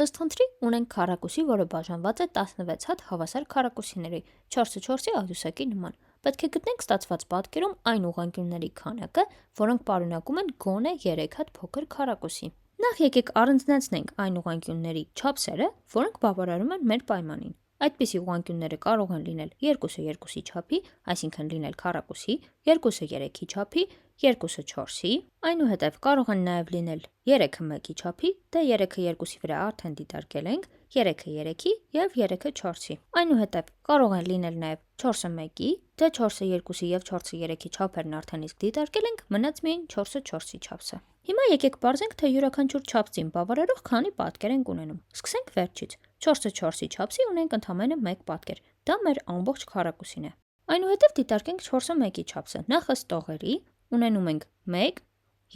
Ըստ խնդրի ունենք քառակուսի, որը բաժանված է 16 հատ հավասար քառակուսիների, 4-ը 4-ի աղյուսակի նման։ Պետք է գտնենք ստացված պատկերում այն ուղղանկյունների քանակը, որոնք պարունակում են գոնե 3 հատ փոքր քառակուսի։ Նախ եկեք առանձնացնենք այն ուղղանկյունների չափսերը, որոնք բավարարում են մեր պայմանին։ Այդպիսի ուղղանկյունները կարող են լինել 2-ը 2-ի չափի, այսինքն լինել քառակուսի, 2-ը 3-ի չափի, 2-ը 4-ի, այնուհետև կարող են նաև լինել 3-ը 1-ի չափի, դե 3-ը 2-ի վրա արդեն դիտարկել ենք, 3-ը 3-ի և 3-ը 4-ի։ Այնուհետև կարող են լինել նաև 4-ը 1-ի, դե 4-ը 2-ի և 4-ը 3-ի չափերն արդեն իսկ դիտարկել ենք, մնաց միայն 4-ը 4-ի չափսը։ Հիմա եկեք պարզենք, թե յուրաքանչյուր չափսին բավարարող քանի պատկեր ենք ունենում։ Սկսենք վերջից։ 4-ը 4-ի չափսի ունենք ընդամենը 1 պատկեր, դա մեր ամբողջ քառակուսին է։ Այնուհետև դիտարկենք 4-ը 1-ի չափսը։ Նախ ըստ տողերի ունենում ենք 1,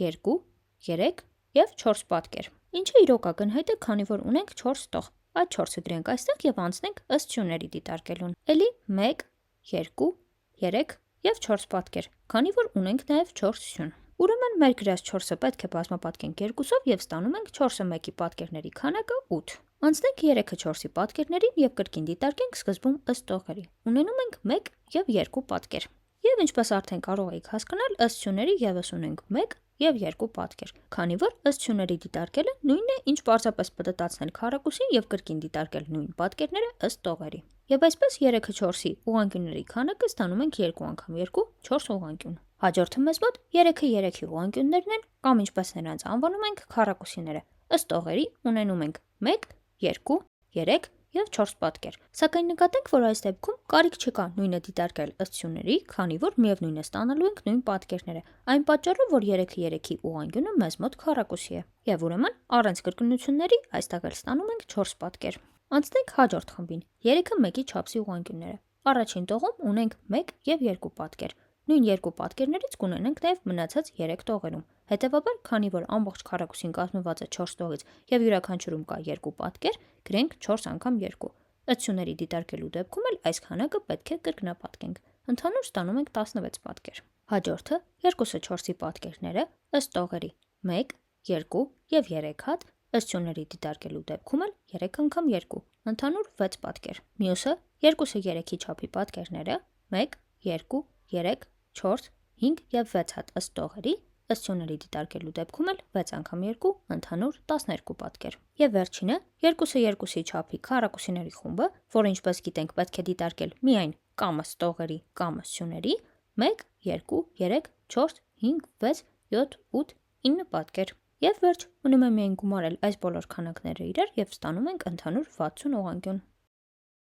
2, 3 և 4 պատկեր, ինչը իրոք ակնհայտ է, քանի որ ունենք 4 տող։ Այդ 4-ը գրենք այստեղ և անցնենք ըստ սյուների դիտարկելուն։ Էլի 1, 2, 3 և 4 պատկեր, քանի որ ունենք նաև 4 սյուն։ Ուրեմն մեր գրած 4-ը պետք է բազմապատկենք 2-ով և ստանում ենք 4-ը 1-ի պատկերների քանակը 8։ Անցնենք 3-ը 4-ի պատկերներին և կրկին դիտարկենք սկզբում ըստ տողերի։ Ունենում ենք 1 և 2 պատկեր։ Եվ ինչպես արդեն կարող եք հասկանալ, ըստ սյուների ևս ունենք 1 և 2 պատկեր, քանի որ ըստ սյուների դիտարկելը նույնն է, ինչ պարզապես պտտացնել քառակուսին և կրկին դիտարկել նույն պատկերները ըստ տողերի։ Եվ այսպես 3-ը 4-ի ուղղանկյունների քանակը ստանում ենք 2 անգամ 2, 4 ուղղանկյուն։ Հաջորդը մեզ մոտ 3-ը 3-ի ուղղանկյուններն են, կամ ինչպես նրանց անվանում ենք, քառակուսիները։ Ըստ տողերի ունենում ենք 1, 2, 3 և 4 պատկեր։ Սակայն նկատենք, որ այս դեպքում կարիք չկա նույնը դիտարկել ըստ սյուների, քանի որ միևնույն է ստանալու ենք նույն պատկերները, այն պատճառով, որ 3-ը 3-ի ուղղանկյունը մեզ մոտ քառակուսի է։ Եվ ուրեմն առանց կրկնությունների այստեղ էլ ստանում ենք 4 պատկեր։ Անցնենք հաջորդ խմբին՝ 3-ը 1-ի չափսի ուղղանկյունները։ Առաջին տողում ունենք 1 և 2 պատկեր։ Նույն 2 պատկերներից կունենանք նաև մնացած 3 տողերում։ Հետևաբար, քանի որ ամբողջ քառակուսին կազմված է 4 տողից և յուրաքանչյուրում կա 2 պատկեր, գրենք 4 անգամ 2։ Ըստ սյուների դիտարկելու դեպքում էլ այս քանակը պետք է կրկնապատկենք։ Ընդհանուր ստանում ենք 16 պատկեր։ Հաջորդը 2-ը 4-ի պատկերները ըստ տողերի 1, 2 և 3 հատ, ըստ սյուների դիտարկելու դեպքում էլ 3 անգամ 2, ընդհանուր 6 պատկեր։ Մյուսը 2-ը 3-ի չափի պատկերները 1, 2, 3, 4, 5 և 6 հատ ըստ տողերի, ըստ սյուների դիտարկելու դեպքում էլ 6 անգամ 2, ընդհանուր 12 պատկեր։ Եվ վերջինը 2-ը 2-ի չափի քառակուսիների խումբը, որը ինչպես գիտենք պետք է դիտարկել միայն կամ ըստ տողերի, կամ ըստ սյուների, 1, 2, 3, 4, 5, 6, 7, 8, 9 պատկեր։ Եվ վերջ, մնում է միայն գումարել այս բոլոր քանակները իրար և ստանում ենք ընդհանուր 60 ուղղանկյուն։